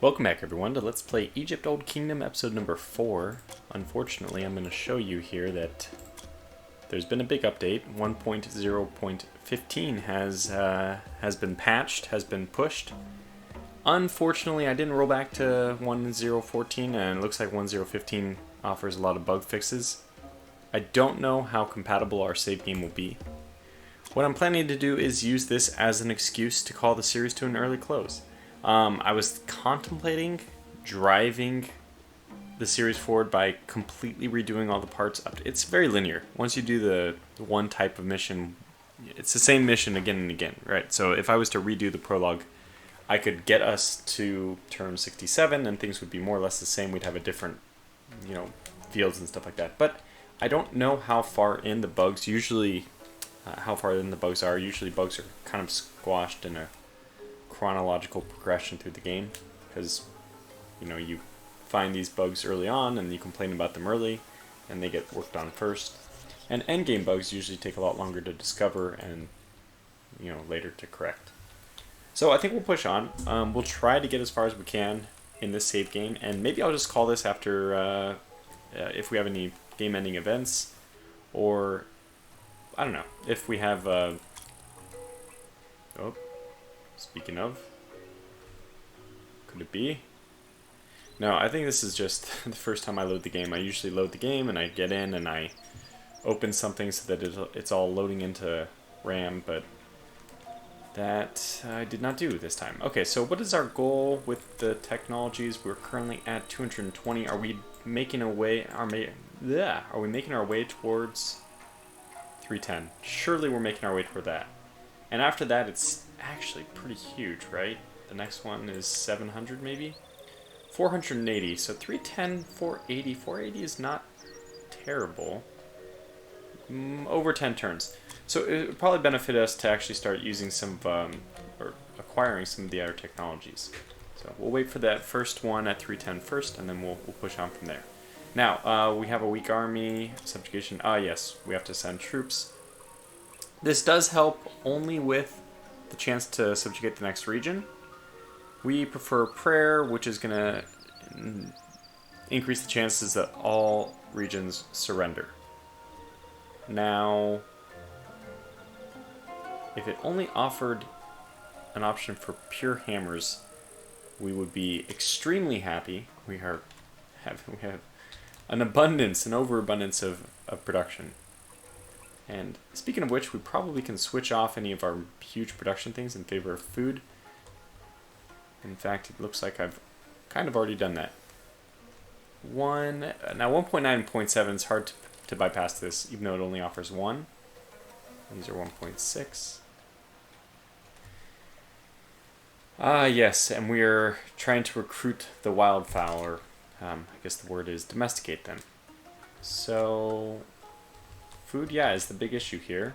Welcome back everyone to Let's Play Egypt Old Kingdom episode number 4. Unfortunately, I'm going to show you here that there's been a big update. 1.0.15 has been patched, has been pushed. Unfortunately, I didn't roll back to 1.0.14 and it looks like 1.0.15 offers a lot of bug fixes. I don't know how compatible our save game will be. What I'm planning to do is use this as an excuse to call the series to an early close. I was contemplating driving the series forward by completely redoing all the parts up. It's very linear. Once you do the one type of mission, it's the same mission again and again, right? So if I was to redo the prologue, I could get us to term 67 and things would be more or less the same. We'd have a different, fields and stuff like that. But I don't know how far in the bugs usually, are. Usually bugs are kind of squashed in a chronological progression through the game, because you find these bugs early on and you complain about them early and they get worked on first, and endgame bugs usually take a lot longer to discover and later to correct. So I think we'll push on. We'll try to get as far as we can in this save game, and maybe I'll just call this after if we have any game ending events, or I don't know if we have speaking of, could it be? No, I think this is just the first time I load the game. I usually load the game and I get in and I open something so that it's all loading into RAM, but that I did not do this time. Okay, so what is our goal with the technologies? We're currently at 220. Are we making our way? Are we making our way towards 310? Surely we're making our way toward that. And after that, it's actually pretty huge, right? The next one is 700 maybe? 480, so 310, 480. 480 is not terrible. Over 10 turns. So it would probably benefit us to actually start using some of, or acquiring some of the other technologies. So we'll wait for that first one at 310 first, and then we'll push on from there. Now, we have a weak army, subjugation. Yes, we have to send troops. This does help only with the chance to subjugate the next region. We prefer prayer, which is going to increase the chances that all regions surrender. Now, if it only offered an option for pure hammers, we would be extremely happy. We have an abundance, an overabundance of production. And speaking of which, we probably can switch off any of our huge production things in favor of food. In fact, it looks like I've kind of already done that. Now 1.9.7 is hard to bypass this, even though it only offers one. These are 1.6. Yes, and we're trying to recruit the wildfowl, or I guess the word is domesticate them. So food, is the big issue here.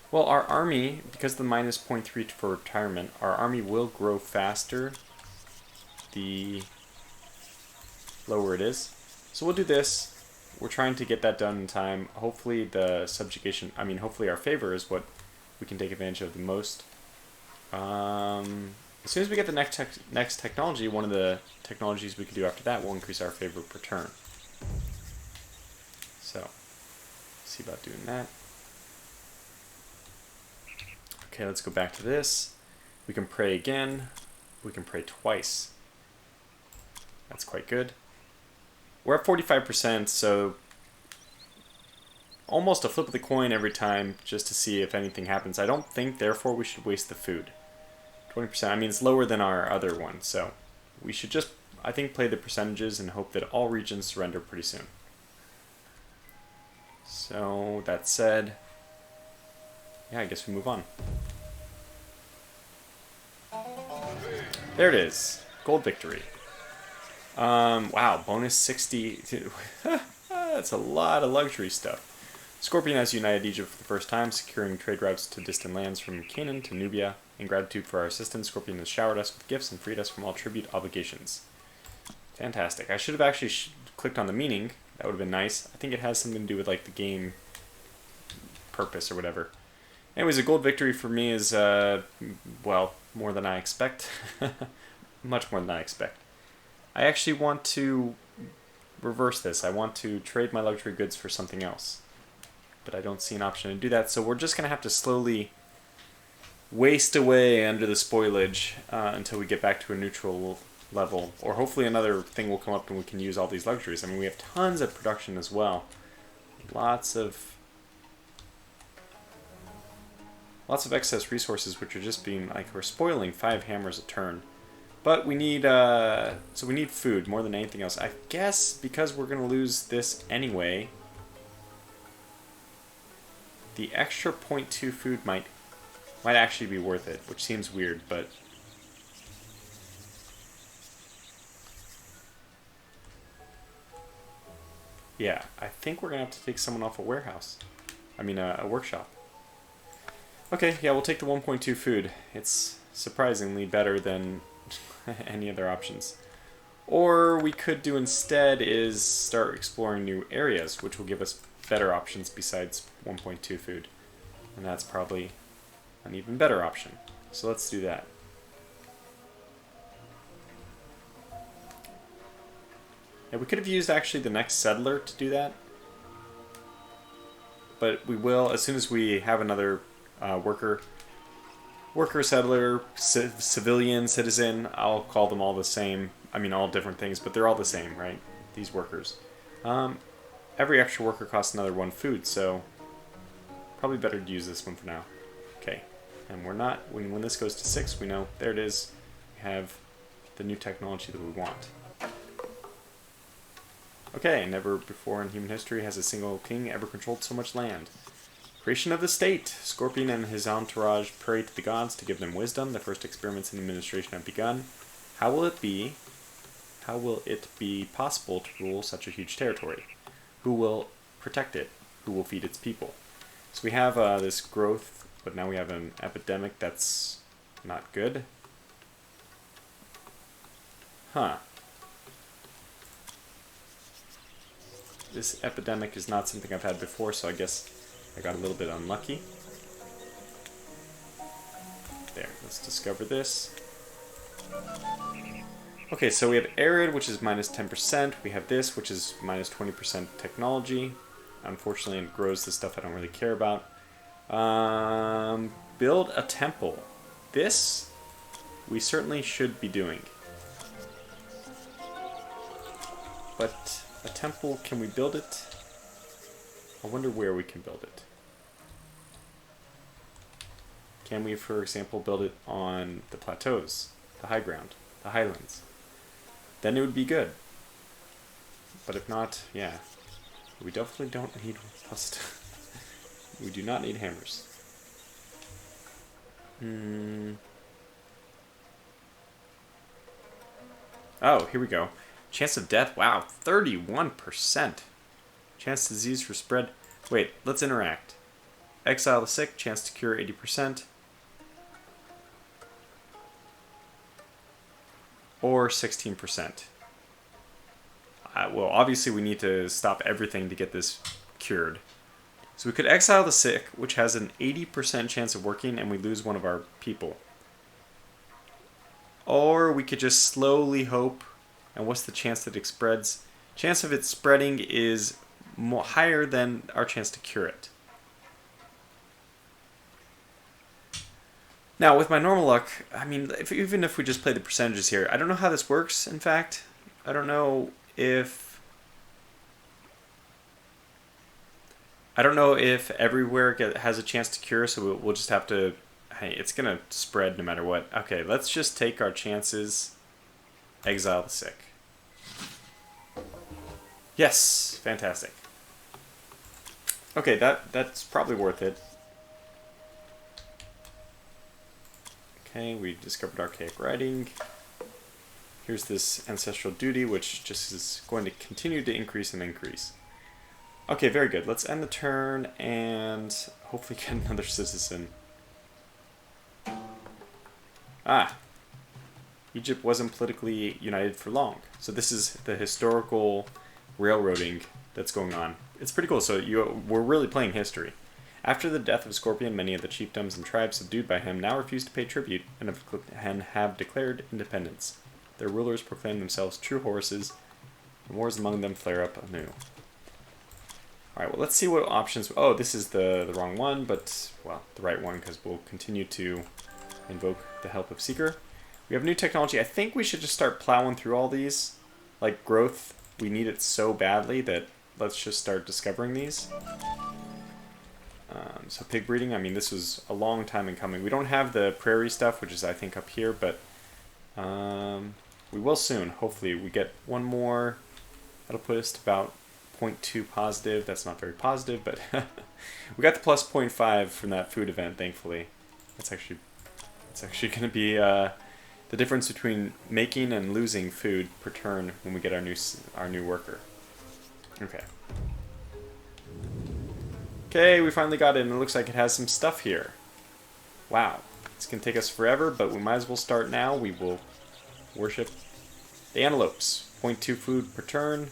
Well, our army, because of the minus 0.3 for retirement, our army will grow faster the lower it is. So we'll do this. We're trying to get that done in time. Hopefully the subjugation, hopefully our favor is what we can take advantage of the most. As soon as we get the next technology, one of the technologies we can do after that will increase our favor per turn. So, see about doing that. Okay, let's go back to this. We can pray again. We can pray twice. That's quite good. We're at 45%, so almost a flip of the coin every time just to see if anything happens. I don't think, therefore, we should waste the food. 20%, it's lower than our other one, so we should just, I think, play the percentages and hope that all regions surrender pretty soon. So, that said, I guess we move on. There it is. Gold victory. Wow, bonus 60. That's a lot of luxury stuff. Scorpion has united Egypt for the first time, securing trade routes to distant lands from Canaan to Nubia. In gratitude for our assistance, Scorpion has showered us with gifts and freed us from all tribute obligations. Fantastic. I should have actually clicked on the meaning. That would have been nice. I think it has something to do with the game purpose or whatever. Anyways, a gold victory for me is, more than I expect. much more than I expect. I actually want to reverse this. I want to trade my luxury goods for something else. But I don't see an option to do that, so we're just going to have to slowly waste away under the spoilage until we get back to a neutral level. Or hopefully another thing will come up and we can use all these luxuries. I mean, we have tons of production as well. Lots of excess resources, which are just being, like, we're spoiling 5 hammers a turn. But we need, so we need food more than anything else. I guess because we're going to lose this anyway, the extra 0.2 food might actually be worth it, which seems weird, but... yeah, I think we're going to have to take someone off a warehouse. I mean, a workshop. Okay, yeah, we'll take the 1.2 food. It's surprisingly better than any other options. Or we could do instead is start exploring new areas, which will give us better options besides 1.2 food. And that's probably an even better option. So let's do that. Yeah, we could have used actually the next settler to do that. But we will, as soon as we have another worker, settler, civilian, citizen, I'll call them all the same. I mean, all different things, but they're all the same, right? These workers. Every extra worker costs another 1 food, so probably better to use this one for now. Okay, and we're not, when this goes to 6, we know, there it is, we have the new technology that we want. Okay, never before in human history has a single king ever controlled so much land. Creation of the state. Scorpion and his entourage pray to the gods to give them wisdom. The first experiments in administration have begun. How will it be possible to rule such a huge territory? Who will protect it? Who will feed its people? So we have this growth, but now we have an epidemic that's not good. Huh. This epidemic is not something I've had before, so I guess I got a little bit unlucky. There, let's discover this. Okay, so we have arid, which is minus 10%. We have this, which is minus 20% technology. Unfortunately, it grows the stuff I don't really care about. Build a temple. This, we certainly should be doing. But a temple, can we build it? I wonder where we can build it. Can we, for example, build it on the plateaus, the high ground, the highlands? Then it would be good. But if not, yeah. We definitely don't need plus. We do not need hammers. Oh, here we go. Chance of death, wow, 31%. Chance disease for spread. Wait, let's interact. Exile the sick, chance to cure 80%. Or 16%. Well, obviously we need to stop everything to get this cured. So we could exile the sick, which has an 80% chance of working, and we lose one of our people. Or we could just slowly hope. And what's the chance that it spreads? Chance of it spreading is higher than our chance to cure it. Now, with my normal luck, I mean, even if we just play the percentages here, I don't know how this works, in fact. I don't know if everywhere has a chance to cure, so we'll just have to... Hey, it's going to spread no matter what. Okay, let's just take our chances. Exile the sick. Yes! Fantastic. Okay, that's probably worth it. Okay, we discovered archaic writing. Here's this ancestral duty, which just is going to continue to increase and increase. Okay, very good. Let's end the turn and hopefully get another citizen. Ah! Egypt wasn't politically united for long. So this is the historical railroading that's going on. It's pretty cool. So we're really playing history. After the death of Scorpion, many of the chiefdoms and tribes subdued by him now refuse to pay tribute and have declared independence. Their rulers proclaim themselves true Horuses, and wars among them flare up anew. Alright, well, let's see what options... Oh, this is the wrong one, but, well, the right one, because we'll continue to invoke the help of Seeker. We have new technology. I think we should just start plowing through all these. Like, growth, we need it so badly that let's just start discovering these. So pig breeding, I mean, this was a long time in coming. We don't have the prairie stuff, which is, I think, up here, but we will soon. Hopefully, we get one more. That'll put us to about 0.2 positive. That's not very positive, but we got the plus 0.5 from that food event, thankfully. It's actually going to be the difference between making and losing food per turn when we get our new worker. Okay. Okay, we finally got it, and it looks like it has some stuff here. Wow. It's going to take us forever, but we might as well start now. We will worship the antelopes. 0.2 food per turn.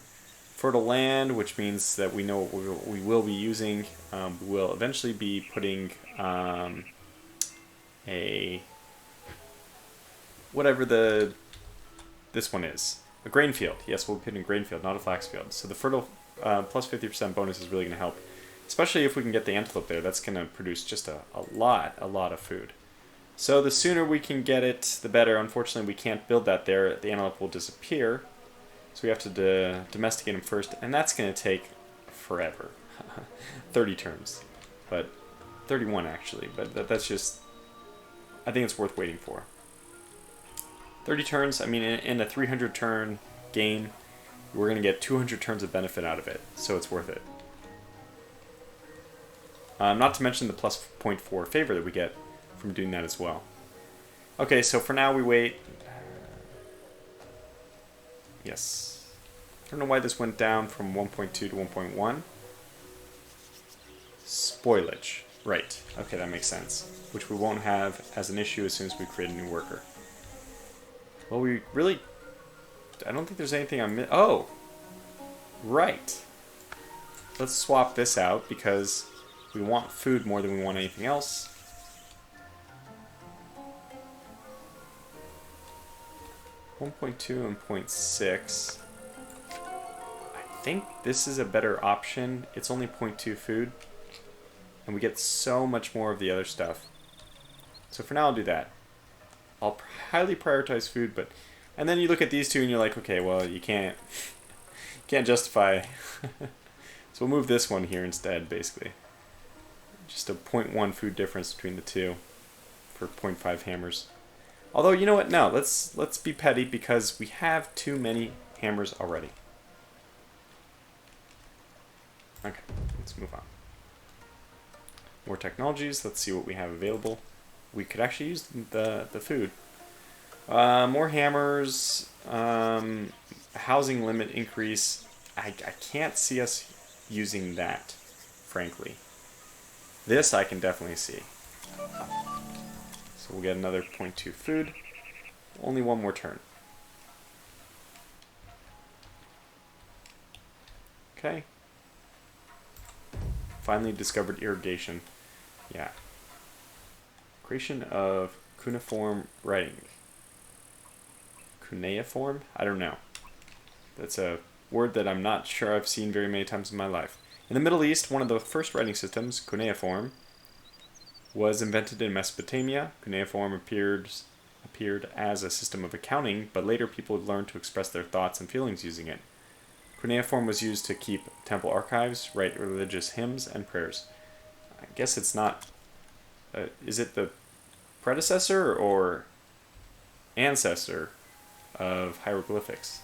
Fertile land, which means that we know what we will be using. We will eventually be putting whatever this one is. A grain field. Yes, we'll be putting a grain field, not a flax field. So the fertile plus 50% bonus is really going to help. Especially if we can get the antelope there, that's going to produce just a lot of food. So the sooner we can get it, the better. Unfortunately, we can't build that there. The antelope will disappear. So we have to domesticate him first, and that's going to take forever. 30 turns. But 31 actually, but that's just... I think it's worth waiting for. 30 turns, I mean, in a 300 turn game, we're going to get 200 turns of benefit out of it, so it's worth it. Not to mention the plus 0.4 favor that we get from doing that as well. Okay, so for now we wait. Yes. I don't know why this went down from 1.2 to 1.1. Spoilage. Right. Okay, that makes sense. Which we won't have as an issue as soon as we create a new worker. Well, we really... I don't think there's anything I'm... Oh! Right. Let's swap this out because we want food more than we want anything else. .2 and 0.6. I think this is a better option. It's only 0.2 food. And we get so much more of the other stuff. So for now I'll do that. I'll highly prioritize food, but... And then you look at these two and you're like, okay, well, you can't justify... So we'll move this one here instead, basically. Just a 0.1 food difference between the two for 0.5 hammers. Although, you know what? No, let's be petty because we have too many hammers already. Okay, let's move on. More technologies. Let's see what we have available. We could actually use the food. More hammers. Housing limit increase. I can't see us using that, frankly. This I can definitely see. So we'll get another 0.2 food. Only one more turn. Okay. Finally discovered irrigation. Yeah. Creation of cuneiform writing. Cuneiform? I don't know. That's a word that I'm not sure I've seen very many times in my life. In the Middle East, one of the first writing systems, cuneiform, was invented in Mesopotamia. Cuneiform appeared as a system of accounting, but later people learned to express their thoughts and feelings using it. Cuneiform was used to keep temple archives, write religious hymns, and prayers. I guess it's not... is it the predecessor or ancestor of hieroglyphics?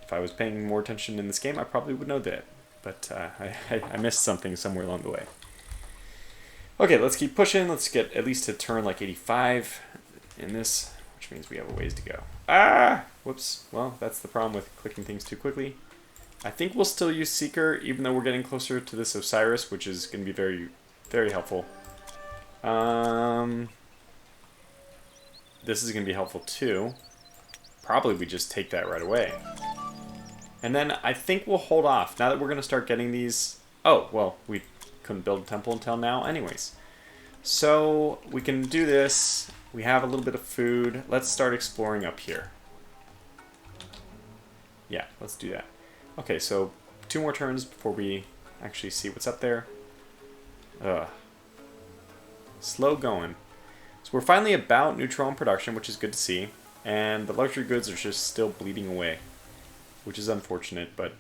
If I was paying more attention in this game, I probably would know that. But I missed something somewhere along the way. Okay, let's keep pushing. Let's get at least to turn like 85 in this, which means we have a ways to go. Ah! Whoops. Well, that's the problem with clicking things too quickly. I think we'll still use Seeker, even though we're getting closer to this Osiris, which is going to be very, very helpful. This is going to be helpful too. Probably we just take that right away. And then I think we'll hold off. Now that we're going to start getting these... Oh, well, we couldn't build a temple until now anyways. So we can do this, We have a little bit of food. Let's start exploring up here. Yeah, let's do that. Okay, so 2 more turns before we actually see what's up there. Slow going. So we're finally about neutral in production, which is good to see. And the luxury goods are just still bleeding away, which is unfortunate, but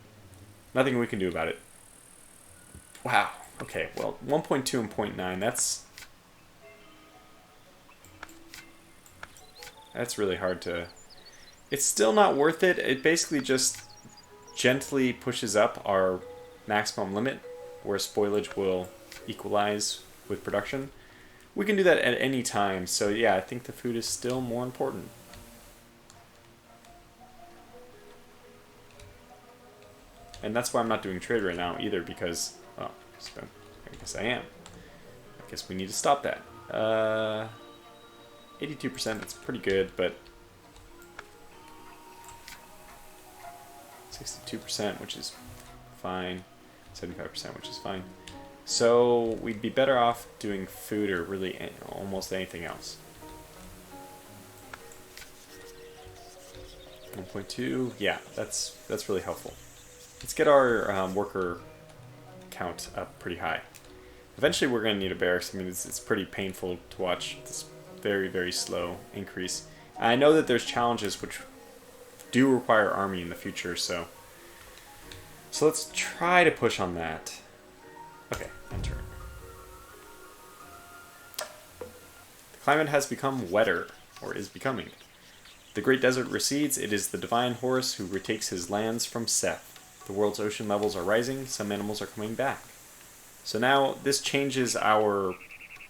nothing we can do about it. Wow. Okay, well, 1.2 and 0.9, that's really hard to... It's still not worth it. It basically just gently pushes up our maximum limit, where spoilage will equalize with production. We can do that at any time, so yeah, I think the food is still more important. And that's why I'm not doing trade right now either, because... Oh, I guess I am. I guess we need to stop that. 82%, that's pretty good, but... 62%, which is fine. 75%, which is fine. So we'd be better off doing food or really almost anything else. 1.2, yeah, that's really helpful. Let's get our worker count up pretty high. Eventually we're going to need a barracks. I mean, it's pretty painful to watch this very, very slow increase. I know that there's challenges which do require army in the future, so let's try to push on that. Okay, enter. The climate has become wetter, or is becoming. The great desert recedes. It is the divine Horus who retakes his lands from Seth. The world's ocean levels are rising. Some animals are coming back. So now this changes our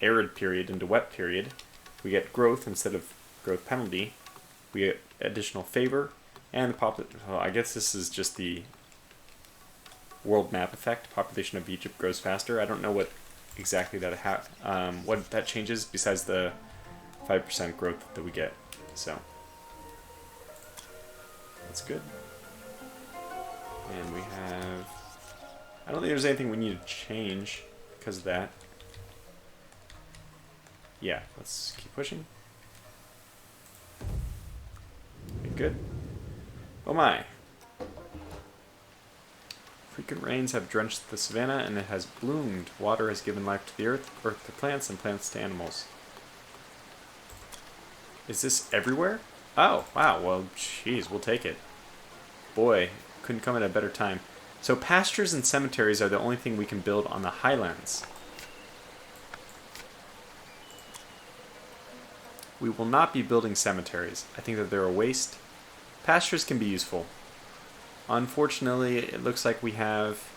arid period into wet period. We get growth instead of growth penalty. We get additional favor. And the I guess this is just the world map effect. Population of Egypt grows faster. I don't know what exactly that what that changes besides the 5% growth that we get. So that's good. And we have... I don't think there's anything we need to change because of that. Yeah, let's keep pushing. Okay, good. Oh my. Frequent rains have drenched the savannah and it has bloomed. Water has given life to the earth to plants, and plants to animals. Is this everywhere? Oh, wow. Well, jeez, we'll take it. Boy, couldn't come at a better time. So pastures and cemeteries are the only thing we can build on the highlands. We will not be building cemeteries. I think that they're a waste. Pastures can be useful. Unfortunately, it looks like we have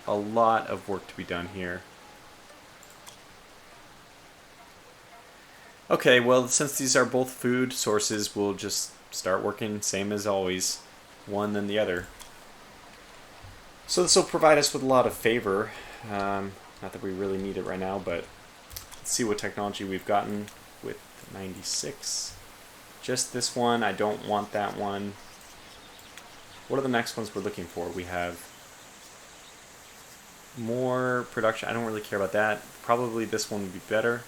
a lot of work to be done here. Okay, well, since these are both food sources, we'll just start working same as always, one then the other. So this will provide us with a lot of favor. Not that we really need it right now, but let's see what technology we've gotten with 96. Just this one. I don't want that one. What are the next ones we're looking for? We have more production. I don't really care about that. Probably this one would be better.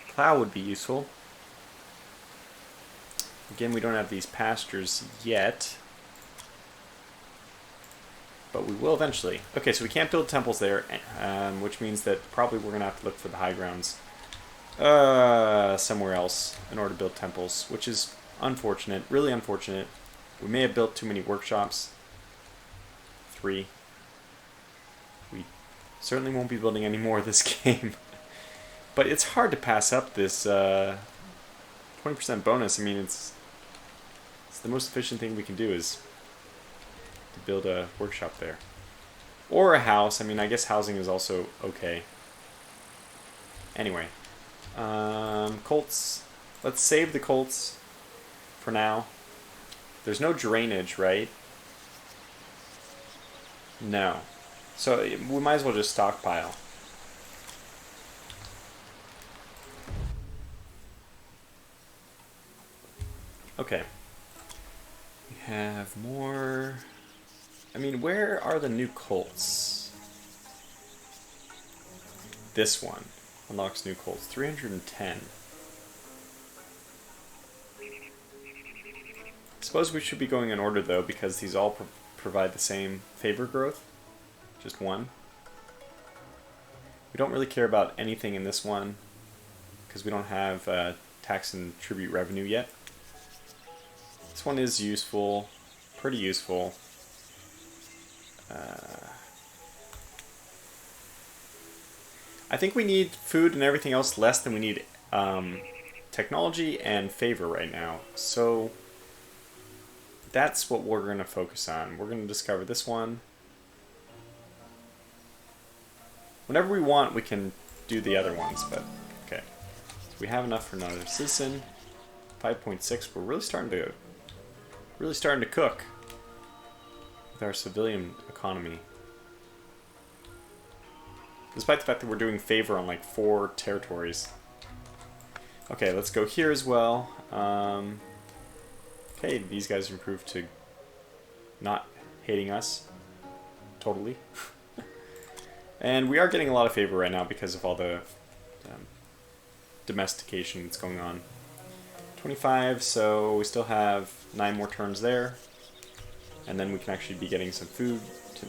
Plow would be useful. Again, we don't have these pastures yet, but we will eventually. Okay, so we can't build temples there, which means that probably we're going to have to look for the high grounds somewhere else in order to build temples, which is unfortunate, really unfortunate. We may have built too many workshops. 3. We certainly won't be building any more this game. But it's hard to pass up this 20% bonus. I mean, it's the most efficient thing we can do is to build a workshop there. Or a house. I mean, I guess housing is also okay. Anyway. Colts. Let's save the colts for now. There's no drainage, right? No. So we might as well just stockpile. Okay. We have more... I mean, where are the new colts? this one. Unlocks new colts. 310. I suppose we should be going in order though, because these all provide the same favor growth. Just one. We don't really care about anything in this one, because we don't have tax and tribute revenue yet. This one is useful, pretty useful. I think we need food and everything else less than we need technology and favor right now. So that's what we're going to focus on. We're going to discover this one. Whenever we want, we can do the other ones, but okay. So we have enough for another citizen. 5.6. We're really starting to cook with our civilian economy. Despite the fact that we're doing favor on like 4 territories. Okay, let's go here as well. Okay, these guys improved to not hating us. Totally. And we are getting a lot of favor right now because of all the domestication that's going on. 25, so we still have 9 more turns there. And then we can actually be getting some food.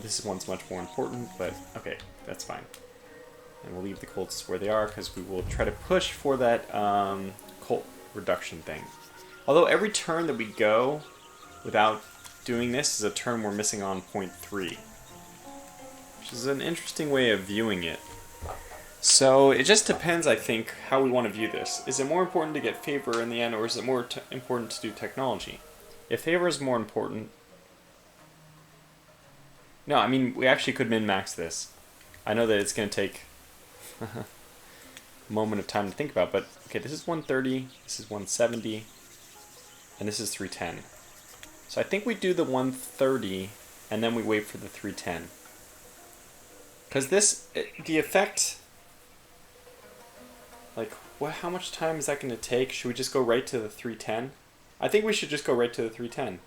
This one's much more important, but okay, that's fine. And we'll leave the colts where they are because we will try to push for that colt reduction thing. Although every turn that we go without doing this is a turn we're missing on 0.3. Which is an interesting way of viewing it. So it just depends, I think, how we want to view this. Is it more important to get favor in the end, or is it more important to do technology? If favor is more important... No, I mean, we actually could min-max this. I know that it's going to take a moment of time to think about, but okay, this is 130, this is 170, and this is 310. So I think we do the 130, and then we wait for the 310. Because this, the effect, like, how much time is that going to take? Should we just go right to the 310? I think we should just go right to the 310.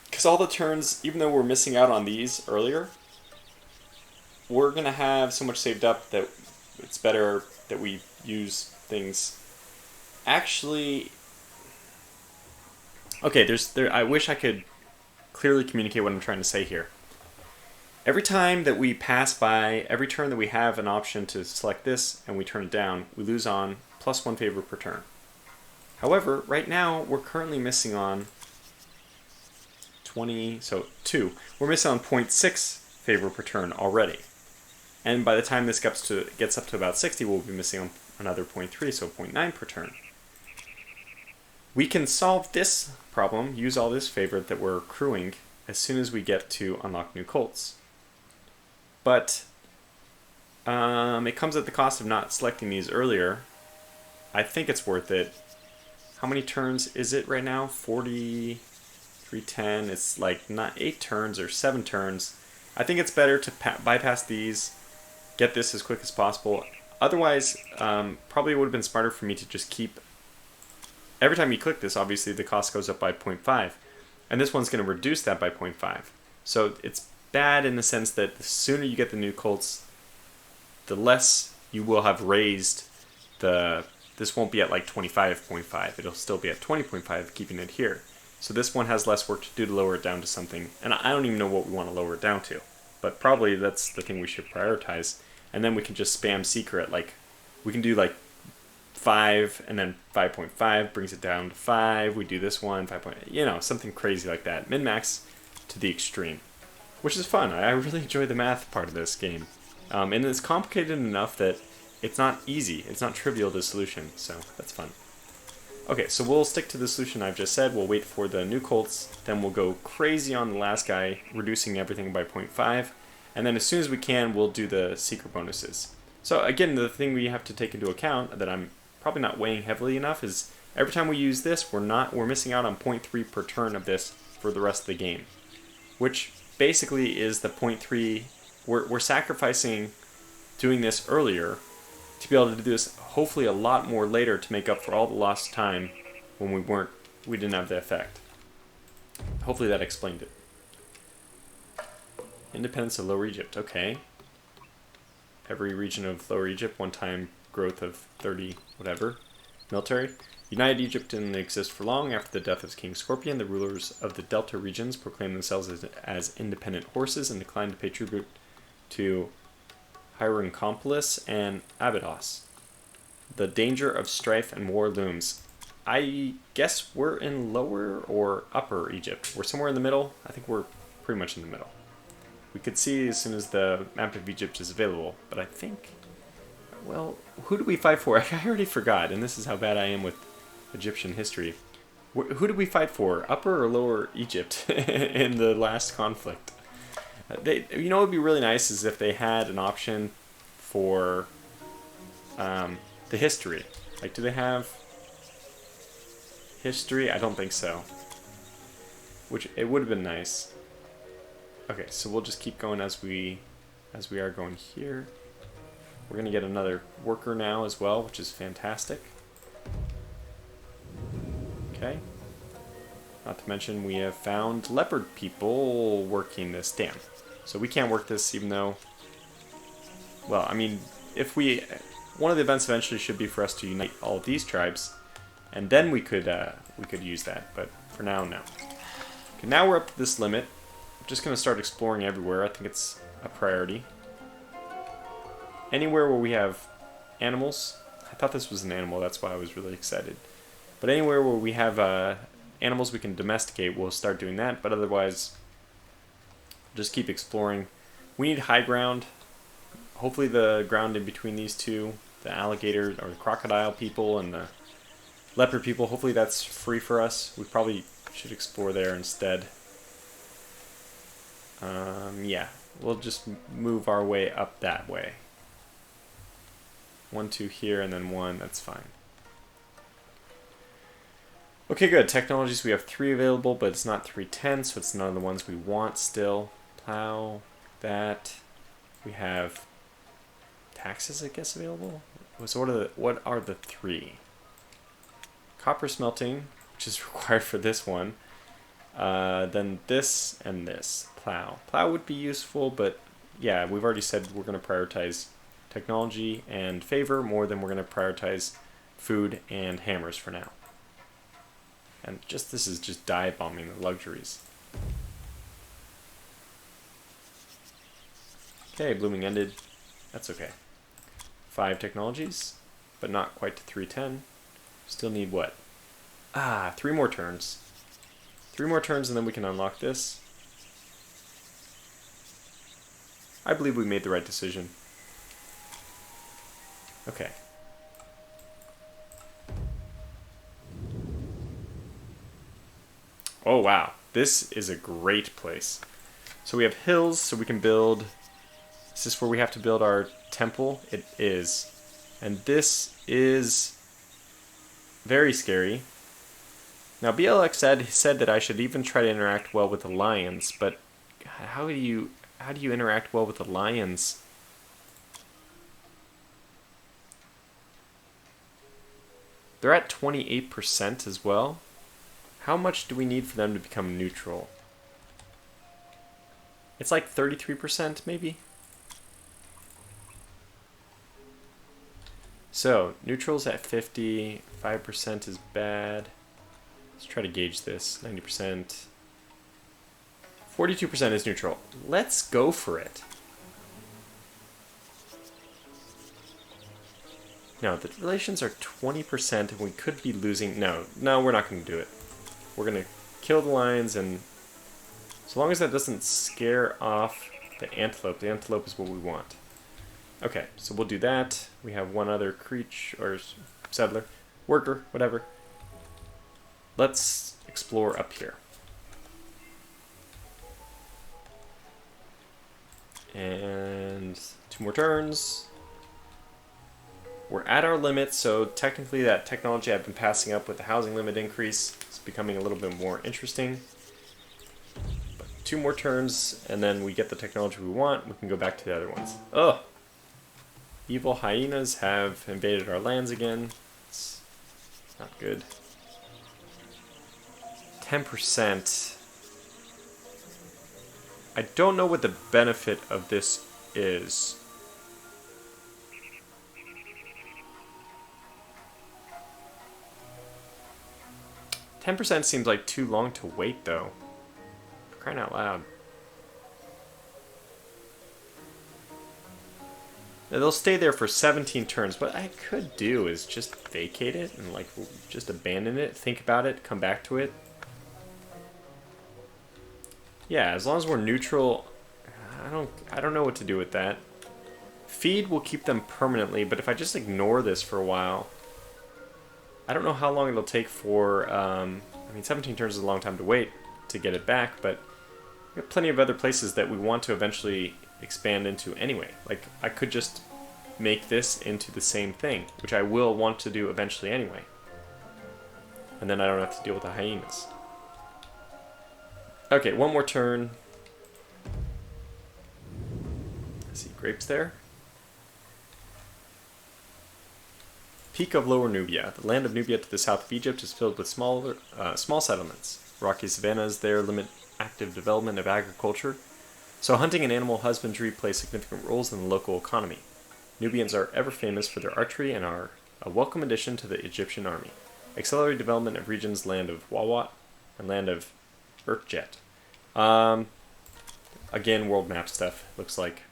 Because all the turns, even though we're missing out on these earlier, we're going to have so much saved up that it's better that we use things. Actually, okay, I wish I could clearly communicate what I'm trying to say here. Every time that we pass by, every turn that we have an option to select this and we turn it down, we lose on +1 favor per turn. However, right now we're currently missing on 20, so 2. We're missing on 0.6 favor per turn already. And by the time this gets up to about 60, we'll be missing on another 0.3, so 0.9 per turn. We can solve this problem, use all this favor that we're accruing, as soon as we get to unlock new colts. But it comes at the cost of not selecting these earlier. I think it's worth it. How many turns is it right now? 40, 310. It's like not 8 turns or 7 turns. I think it's better to bypass these, get this as quick as possible. Otherwise, probably it would have been smarter for me to just keep... Every time you click this, obviously the cost goes up by 0.5. And this one's going to reduce that by 0.5. So it's bad in the sense that the sooner you get the new colts, the less you will have raised the... This won't be at like 25.5. It'll still be at 20.5, keeping it here. So this one has less work to do to lower it down to something. And I don't even know what we want to lower it down to. But probably that's the thing we should prioritize. And then we can just spam secret. Like, we can do like 5 and then 5.5 brings it down to 5. We do this one, 5. You know, something crazy like that. Min-max to the extreme. Which is fun. I really enjoy the math part of this game. And it's complicated enough that it's not easy. It's not trivial, the solution. So that's fun. Okay, so we'll stick to the solution I've just said. We'll wait for the new colts. Then we'll go crazy on the last guy, reducing everything by 0.5. And then as soon as we can, we'll do the secret bonuses. So again, the thing we have to take into account that I'm probably not weighing heavily enough is every time we use this, we're missing out on 0.3 per turn of this for the rest of the game. Which basically is the 0.3, we're sacrificing doing this earlier to be able to do this hopefully a lot more later to make up for all the lost time when we didn't have the effect. Hopefully that explained it. Independence of Lower Egypt. Okay. Every region of Lower Egypt, one-time growth of 30 whatever. Military. United Egypt didn't exist for long. After the death of King Scorpion, the rulers of the Delta regions proclaimed themselves as independent horses and declined to pay tribute to Hierakonpolis and Abydos. The danger of strife and war looms. I guess we're in Lower or Upper Egypt. We're somewhere in the middle. I think we're pretty much in the middle. We could see as soon as the map of Egypt is available, but I think... Well, who do we fight for? I already forgot, and this is how bad I am with Egyptian history. Who did we fight for? Upper or Lower Egypt in the last conflict? You know what would be really nice is if they had an option for the history. Like, do they have history? I don't think so. Which, it would have been nice. Okay, so we'll just keep going as we are going here. We're going to get another worker now as well, which is fantastic. Okay. Not to mention we have found leopard people working this. Damn. So we can't work this even though... Well, I mean, if we... One of the events eventually should be for us to unite all of these tribes. And then we could use that. But for now, no. Okay, now we're up to this limit. I'm just going to start exploring everywhere. I think it's a priority. Anywhere where we have animals. I thought this was an animal, that's why I was really excited. But anywhere where we have animals we can domesticate, we'll start doing that. But otherwise, just keep exploring. We need high ground. Hopefully the ground in between these two, the alligator or the crocodile people and the leopard people, hopefully that's free for us. We probably should explore there instead. Yeah, we'll just move our way up that way. 1, 2 here, and then 1, that's fine. Okay, good. Technologies, we have 3 available, but it's not 310, so it's none of the ones we want still. Plow, that. We have taxes, I guess, available? So what are the 3? Copper smelting, which is required for this one. Then this and this. Plow. Plow would be useful, but yeah, we've already said we're going to prioritize technology and favor more than we're going to prioritize food and hammers for now. And this is just dive bombing the luxuries. Okay, blooming ended. That's okay. 5 technologies, but not quite to 310. Still need what? 3 more turns. 3 more turns and then we can unlock this. I believe we made the right decision. Okay. Oh wow, this is a great place. So we have hills, so we can build... Is this where we have to build our temple? It is. And this is very scary. Now BLX said that I should even try to interact well with the lions, but how do you interact well with the lions? They're at 28% as well. How much do we need for them to become neutral? It's like 33% maybe? So, neutral's at 50, 5% is bad. Let's try to gauge this. 90%. 42% is neutral. Let's go for it. No, the relations are 20% and we could be losing... No, we're not going to do it. We're going to kill the lions, and so long as that doesn't scare off the antelope is what we want. Okay, so we'll do that. We have one other creature, or settler, worker, whatever. Let's explore up here. And 2 more turns. We're at our limit, so technically that technology I've been passing up with the housing limit increase is becoming a little bit more interesting. But 2 more turns, and then we get the technology we want. We can go back to the other ones. Ugh! Evil hyenas have invaded our lands again. It's not good. 10%. I don't know what the benefit of this is. $10% seems like too long to wait, though. For crying out loud. Now, they'll stay there for 17 turns. What I could do is just vacate it and like just abandon it, think about it, come back to it. Yeah, as long as we're neutral, I don't know what to do with that. Feed will keep them permanently, but if I just ignore this for a while, I don't know how long it'll take for, I mean, 17 turns is a long time to wait to get it back, but we have plenty of other places that we want to eventually expand into anyway. Like, I could just make this into the same thing, which I will want to do eventually anyway. And then I don't have to deal with the hyenas. Okay, one more turn. I see grapes there. Peak of Lower Nubia. The land of Nubia to the south of Egypt is filled with small settlements. Rocky savannas there limit active development of agriculture, so hunting and animal husbandry play significant roles in the local economy. Nubians are ever famous for their archery and are a welcome addition to the Egyptian army. Accelerate development of regions land of Wawat and land of Erect. Again, world map stuff, looks like.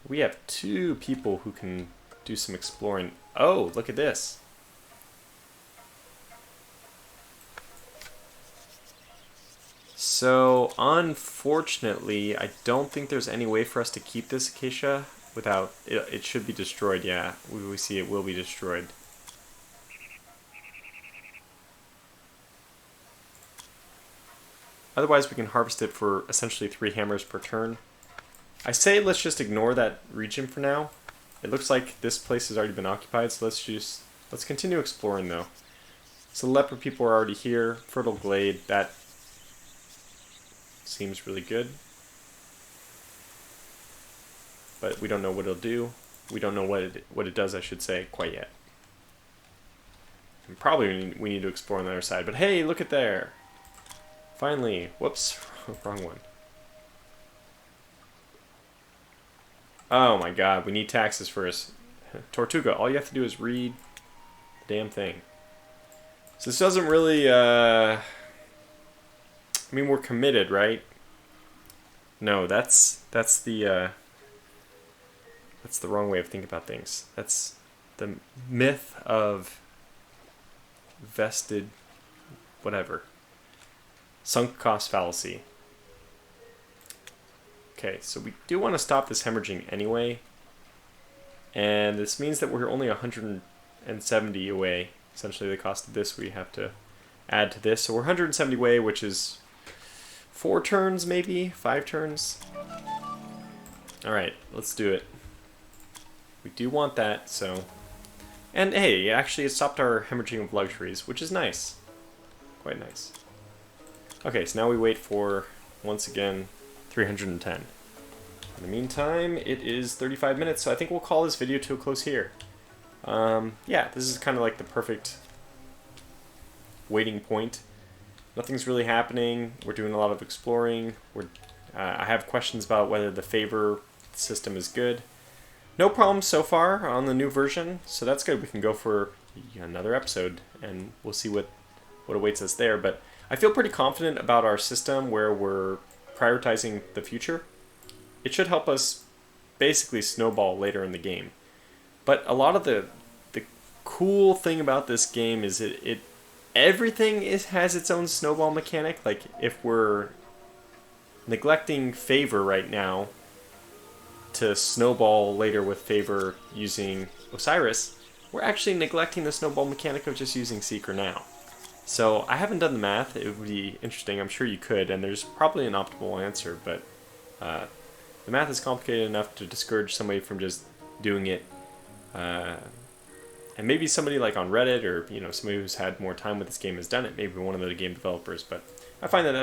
We have 2 people who can do some exploring. Oh, look at this. So, unfortunately, I don't think there's any way for us to keep this acacia without... It should be destroyed, yeah. We see it will be destroyed. Otherwise, we can harvest it for essentially 3 hammers per turn. I say let's just ignore that region for now. It looks like this place has already been occupied, so let's continue exploring though. So the leper people are already here. Fertile glade, that seems really good. But we don't know what it'll do. We don't know what it does, I should say, quite yet. And probably we need to explore on the other side. But hey, look at there! Finally, whoops, wrong one. Oh my god, we need taxes first. Tortuga, all you have to do is read the damn thing. So this doesn't really, I mean, we're committed, right? No, that's the wrong way of thinking about things. That's the myth of vested, whatever. Sunk cost fallacy. Okay, so we do want to stop this hemorrhaging anyway. And this means that we're only 170 away. Essentially the cost of this we have to add to this. So we're 170 away, which is 4 turns maybe? 5 turns? Alright, let's do it. We do want that, so... And hey, actually it stopped our hemorrhaging of luxuries, which is nice. Quite nice. Okay, so now we wait for, once again, 310. In the meantime, it is 35 minutes, so I think we'll call this video to a close here. Yeah, this is kind of like the perfect waiting point. Nothing's really happening. We're doing a lot of exploring. I have questions about whether the favor system is good. No problems so far on the new version, so that's good. We can go for another episode, and we'll see what awaits us there. But I feel pretty confident about our system where we're prioritizing the future. It should help us basically snowball later in the game. But a lot of the cool thing about this game is everything has its own snowball mechanic. Like if we're neglecting favor right now to snowball later with favor using Osiris, we're actually neglecting the snowball mechanic of just using Seeker now. So I haven't done the math. It would be interesting. I'm sure you could, and there's probably an optimal answer, but the math is complicated enough to discourage somebody from just doing it. And maybe somebody like on Reddit or somebody who's had more time with this game has done it. Maybe one of the game developers. But I find that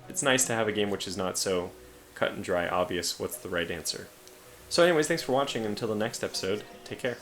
it's nice to have a game which is not so cut and dry, obvious what's the right answer. So anyways, thanks for watching. Until the next episode, take care.